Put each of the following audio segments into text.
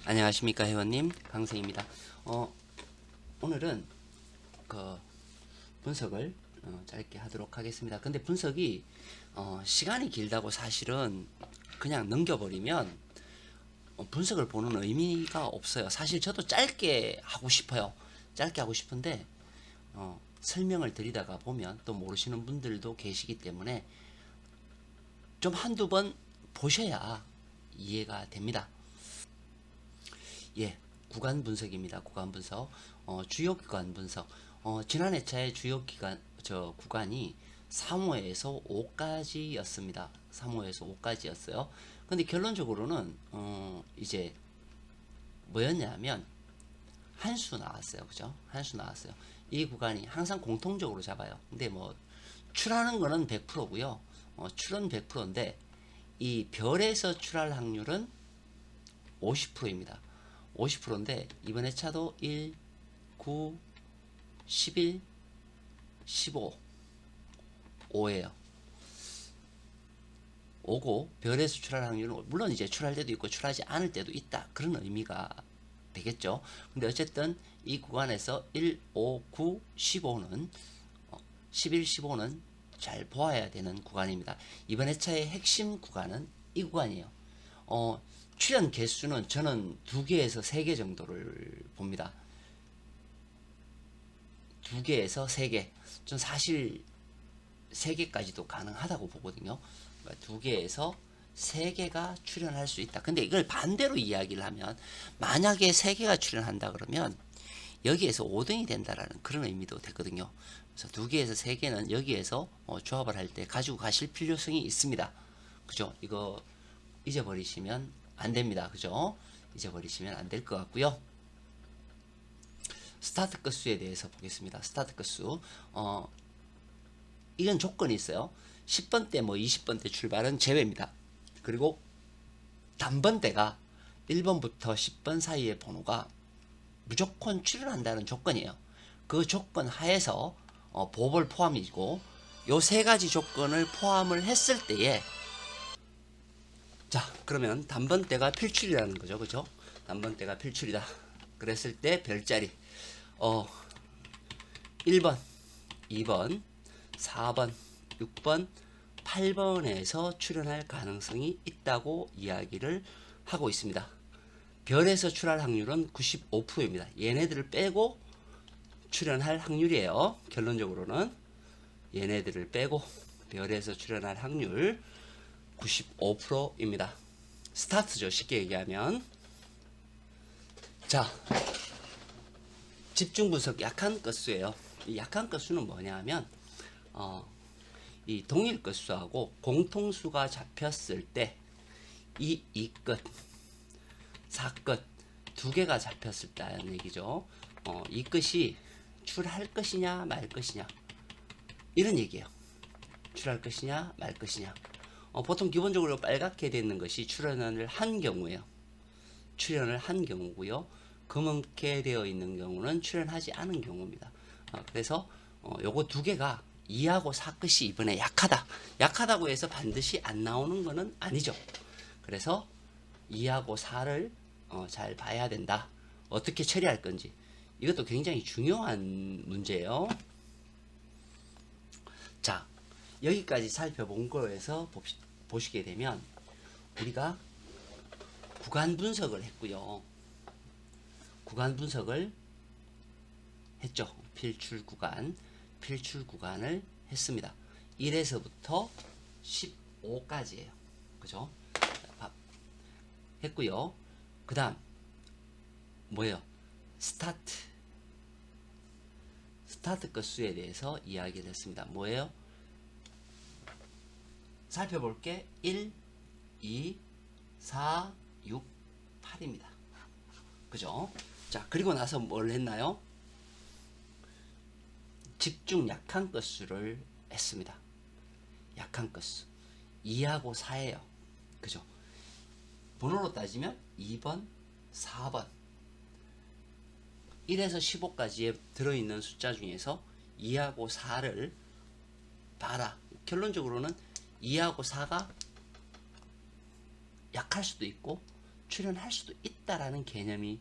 안녕하십니까 회원님 강생입니다. 오늘은 그 분석을 짧게 하도록 하겠습니다. 근데 분석이 시간이 길다고 사실은 그냥 넘겨버리면 분석을 보는 의미가 없어요. 사실 저도 짧게 하고 싶어요. 짧게 하고 싶은데 설명을 드리다가 보면 또 모르시는 분들도 계시기 때문에 좀 한두 번 보셔야 이해가 됩니다. 예, 구간 분석입니다. 구간 분석. 주요 기간 분석. 지난 회차의 주요 기간, 구간이 3호에서 5까지였습니다. 3호에서 5까지였어요. 근데 결론적으로는, 이제, 뭐였냐면, 한 수 나왔어요. 그죠? 한 수 나왔어요. 이 구간이 항상 공통적으로 잡아요. 근데 뭐, 출하는 거는 100%고요. 출은 100%인데, 이 별에서 출할 확률은 50%입니다. 50%인데 이번 회차도 1, 9, 11, 15, 5예요. 5고 별에서 출할 확률은 물론 이제 출할 때도 있고 출하지 않을 때도 있다. 그런 의미가 되겠죠. 근데 어쨌든 이 구간에서 1, 5, 9, 15는 11, 15는 잘 보아야 되는 구간입니다. 이번 회차의 핵심 구간은 이 구간이에요. 출연 개수는 저는 2개에서 3개 정도를 봅니다. 2개에서 3개. 전 사실 3개까지도 가능하다고 보거든요. 그러니까 2개에서 3개가 출연할 수 있다. 근데 이걸 반대로 이야기를 하면 만약에 3개가 출연한다 그러면 여기에서 5등이 된다라는 그런 의미도 되거든요. 그래서 2개에서 3개는 여기에서 조합을 할 때 가지고 가실 필요성이 있습니다. 그죠? 이거 잊어버리시면 안 됩니다. 그죠? 잊어버리시면 안 될 것 같고요. 스타트 건수에 대해서 보겠습니다. 스타트 건수. 이런 조건이 있어요. 10번 대 뭐 20번 대 출발은 제외입니다. 그리고 단번대가 1번부터 10번 사이의 번호가 무조건 출연한다는 조건이에요. 그 조건 하에서 보벌 포함이고 요 세 가지 조건을 포함을 했을 때에 자 그러면 단번대가 필출이라는 거죠. 그죠? 단번대가 필출이다. 그랬을 때 별자리 1번, 2번, 4번, 6번, 8번에서 출현할 가능성이 있다고 이야기를 하고 있습니다. 별에서 출할 확률은 95%입니다. 얘네들을 빼고 출현할 확률이에요. 결론적으로는 얘네들을 빼고 별에서 출현할 확률 95%입니다. 스타트죠. 쉽게 얘기하면. 자, 집중 분석 약한 건수예요. 이 약한 건수는 뭐냐면 이 동일 건수하고 공통수가 잡혔을 때 이 2끝, 4끝 두 개가 잡혔을 때라는 얘기죠. 이 끝이 출할 것이냐 말 것이냐 이런 얘기예요. 출할 것이냐 말 것이냐. 보통 기본적으로 빨갛게 되는 것이 출연을 한 경우예요. 출연을 한 경우고요. 검게 되어 있는 경우는 출연하지 않은 경우입니다. 그래서 요거 두 개가 2하고 4 끝이 이번에 약하다. 약하다고 해서 반드시 안 나오는 것은 아니죠. 그래서 2하고 4를 잘 봐야 된다. 어떻게 처리할 건지. 이것도 굉장히 중요한 문제예요. 자, 여기까지 살펴본 거에서 보시게 되면 우리가 구간 분석을 했고요. 구간 분석을 했죠. 필출 구간을 했습니다. 1에서부터 15까지예요. 그죠? 했고요. 그 다음 뭐예요? 스타트 건수에 대해서 이야기를 했습니다. 뭐예요? 살펴볼게 1, 2, 4, 6, 8입니다. 그죠? 자, 그리고 나서 뭘 했나요? 집중 약한 건수를 했습니다. 약한 건수 2하고 4예요. 그죠? 번호로 따지면 2번, 4번 1에서 15까지에 들어있는 숫자 중에서 2하고 4를 봐라. 결론적으로는 2하고 4가 약할 수도 있고 출현할 수도 있다라는 개념이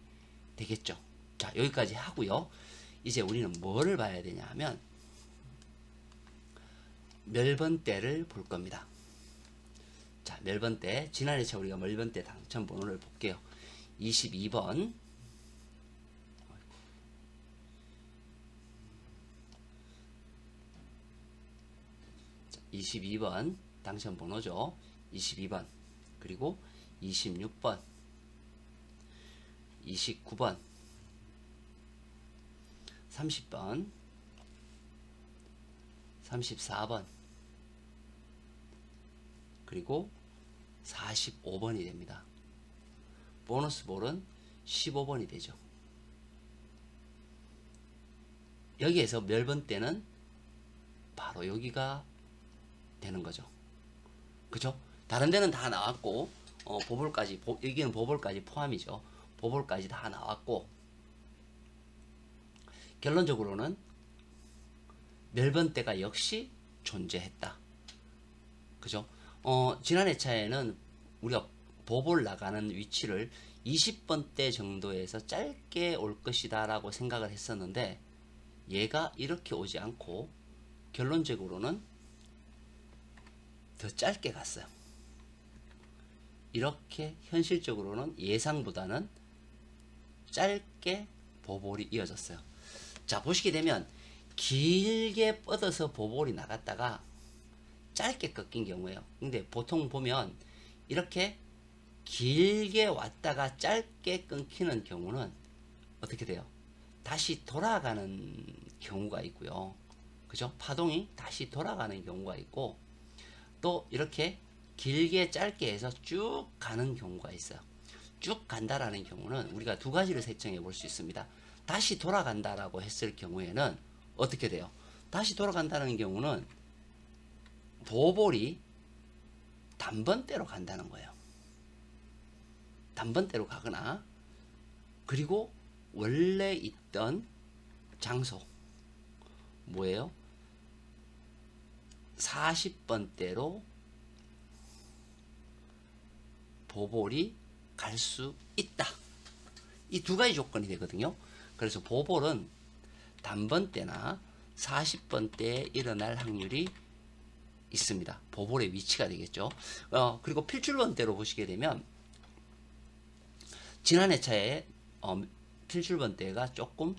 되겠죠. 자, 여기까지 하고요. 이제 우리는 뭐를 봐야 되냐 하면 멸번대를 볼 겁니다. 자, 멸번대. 지난 회차 우리가 멸번대 당첨 번호를 볼게요. 22번. 22번 당첨 번호죠. 22번. 그리고 26번, 29번, 30번, 34번, 그리고 45번이 됩니다. 보너스 볼은 15번이 되죠. 여기에서 멸번대는 바로 여기가 되는 거죠. 그죠? 다른 데는 다 나왔고, 보볼까지, 여기는 보볼까지 포함이죠. 보볼까지 다 나왔고, 결론적으로는 멸번대가 역시 존재했다. 그죠? 지난 회차에는 우리가 보볼 나가는 위치를 20번대 정도에서 짧게 올 것이다 라고 생각을 했었는데, 얘가 이렇게 오지 않고 결론적으로는 더 짧게 갔어요. 이렇게 현실적으로는 예상보다는 짧게 보볼이 이어졌어요. 자, 보시게 되면 길게 뻗어서 보볼이 나갔다가 짧게 꺾인 경우예요. 근데 보통 보면 이렇게 길게 왔다가 짧게 끊기는 경우는 어떻게 돼요? 다시 돌아가는 경우가 있고요. 그죠? 파동이 다시 돌아가는 경우가 있고, 또 이렇게 길게 짧게 해서 쭉 가는 경우가 있어요. 쭉 간다라는 경우는 우리가 두 가지를 설정해 볼 수 있습니다. 다시 돌아간다라고 했을 경우에는 어떻게 돼요? 다시 돌아간다는 경우는 보볼이 단번대로 간다는 거예요. 단번대로 가거나, 그리고 원래 있던 장소 뭐예요? 40번대로 보볼이 갈 수 있다. 이 두 가지 조건이 되거든요. 그래서 보볼은 단번대나 40번대에 일어날 확률이 있습니다. 보볼의 위치가 되겠죠. 그리고 필출번대로 보시게 되면 지난 회차에 필출번대가 조금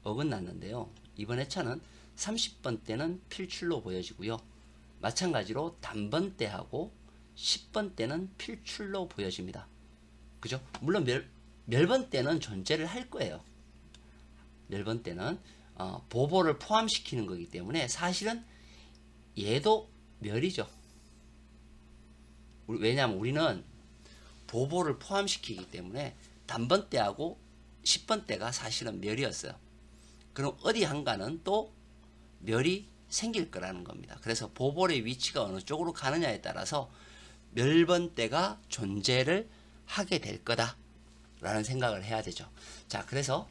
어긋났는데요. 이번 회차는 30번대는 필출로 보여지고요. 마찬가지로 단번대하고 10번대는 필출로 보여집니다. 그죠? 물론 멸번대는 존재를 할 거예요. 멸번대는 보볼을 포함시키는 거기 때문에 사실은 얘도 멸이죠. 왜냐하면 우리는 보볼을 포함시키기 때문에 단번대하고 10번대가 사실은 멸이었어요. 그럼 어디 한가는 또 멸이 생길 거라는 겁니다. 그래서 보볼의 위치가 어느 쪽으로 가느냐에 따라서 멸번대가 존재를 하게 될 거다 라는 생각을 해야 되죠. 자, 그래서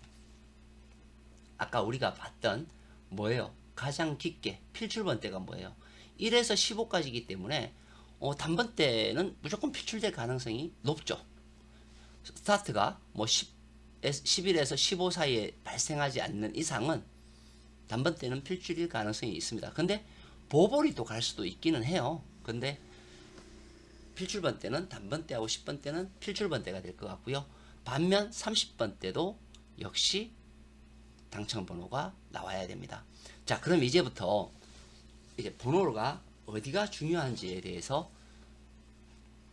아까 우리가 봤던 뭐예요? 가장 깊게 필출번대가 뭐예요? 1에서 15까지이기 때문에 단번대는 무조건 필출될 가능성이 높죠. 스타트가 뭐 11에서 15 사이에 발생하지 않는 이상은 단번대는 필출일 가능성이 있습니다. 근데 보볼이 또 갈 수도 있기는 해요. 근데 필출번대는 단번대하고 10번대는 필출번대가 될 것 같고요. 반면 30번대도 역시 당첨번호가 나와야 됩니다. 자, 그럼 이제부터 이제 번호가 어디가 중요한지에 대해서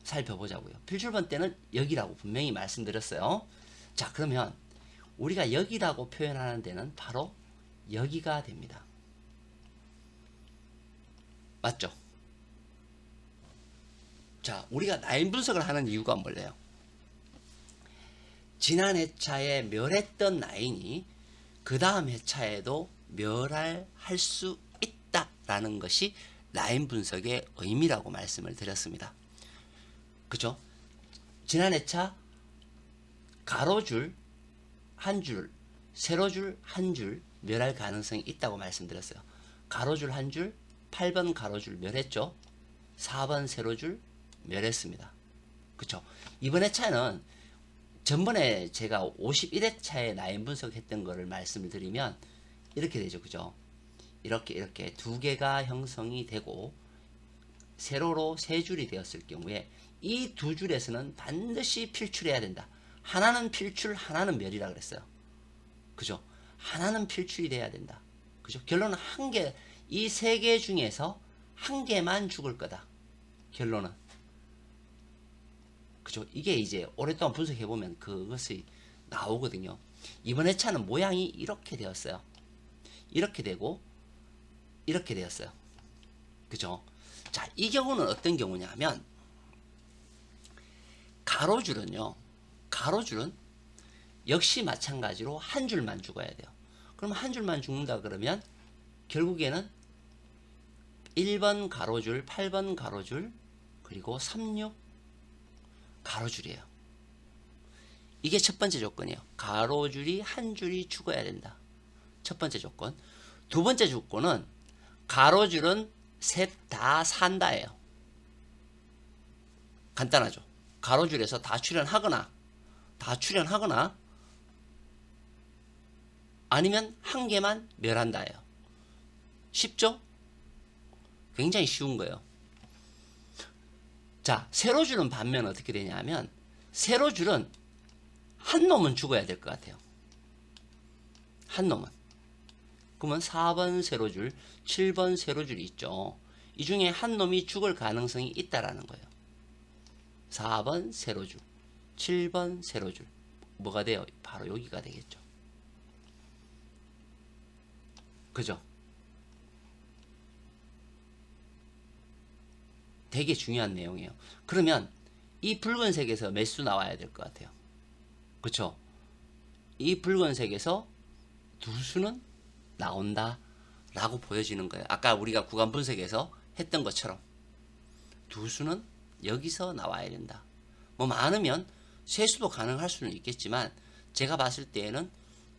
살펴보자고요. 필출번대는 여기라고 분명히 말씀드렸어요. 자, 그러면 우리가 여기라고 표현하는 데는 바로 여기가 됩니다. 맞죠? 자, 우리가 라인 분석을 하는 이유가 뭘래요? 지난 회차에 멸했던 라인이 그 다음 회차에도 멸할 수 있다라는 것이 라인 분석의 의미라고 말씀을 드렸습니다. 그죠? 지난 회차 가로줄 한 줄, 세로줄 한 줄 멸할 가능성이 있다고 말씀드렸어요. 가로줄 한 줄, 8번 가로줄 멸했죠. 4번 세로줄 멸했습니다. 그쵸? 이번 회차는 전번에 제가 51회차에 라인 분석했던 거를 말씀을 드리면 이렇게 되죠. 그죠? 이렇게 두 개가 형성이 되고 세로로 세 줄이 되었을 경우에 이 두 줄에서는 반드시 필출해야 된다. 하나는 필출, 하나는 멸이라 그랬어요. 그죠? 하나는 필출이 돼야 된다. 그죠? 결론은 한 개, 이 세 개 중에서 한 개만 죽을 거다. 결론은. 그죠? 이게 이제 오랫동안 분석해보면 그것이 나오거든요. 이번 회차는 모양이 이렇게 되었어요. 이렇게 되고, 이렇게 되었어요. 그죠? 자, 이 경우는 어떤 경우냐면, 가로줄은요, 가로줄은 역시 마찬가지로 한 줄만 죽어야 돼요. 그럼 한 줄만 죽는다 그러면, 결국에는 1번 가로줄, 8번 가로줄, 그리고 36 가로줄이에요. 이게 첫 번째 조건이에요. 가로줄이 한 줄이 죽어야 된다. 첫 번째 조건. 두 번째 조건은 가로줄은 셋 다 산다예요. 간단하죠. 가로줄에서 다 출현하거나 아니면 한 개만 멸한다예요. 쉽죠? 굉장히 쉬운 거예요. 자, 세로줄은 반면 어떻게 되냐면 세로줄은 한 놈은 죽어야 될 것 같아요. 한 놈은. 그러면 4번 세로줄, 7번 세로줄이 있죠. 이 중에 한 놈이 죽을 가능성이 있다라는 거예요. 4번 세로줄, 7번 세로줄. 뭐가 돼요? 바로 여기가 되겠죠. 그죠? 되게 중요한 내용이에요. 그러면 이 붉은색에서 몇 수 나와야 될 것 같아요. 그쵸? 이 붉은색에서 두 수는 나온다 라고 보여지는 거예요. 아까 우리가 구간 분석에서 했던 것처럼 두 수는 여기서 나와야 된다. 뭐 많으면 세 수도 가능할 수는 있겠지만 제가 봤을 때에는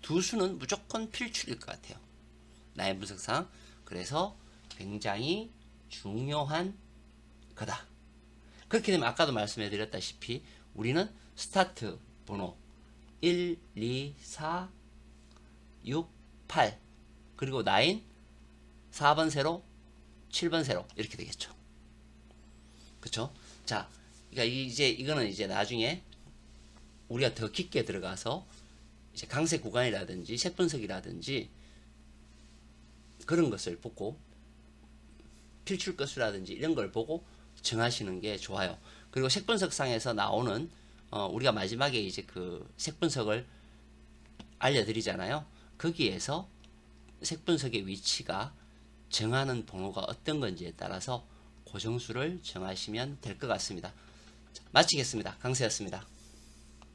두 수는 무조건 필출일 것 같아요. 라인 분석상. 그래서 굉장히 중요한 거다. 그렇게 되면 아까도 말씀해 드렸다시피 우리는 스타트 번호 1, 2, 4, 6, 8 그리고 9, 4번 세로, 7번 세로 이렇게 되겠죠. 그쵸? 자, 그러니까 이거는 이제 나중에 우리가 더 깊게 들어가서 이제 강세 구간이라든지 색 분석이라든지 그런 것을 보고 필출 건수라든지 이런 걸 보고 정하시는 게 좋아요. 그리고 색 분석상에서 나오는 우리가 마지막에 이제 그 색 분석을 알려드리잖아요. 거기에서 색 분석의 위치가 정하는 번호가 어떤 건지에 따라서 고정수를 정하시면 될 것 같습니다. 마치겠습니다. 강세였습니다.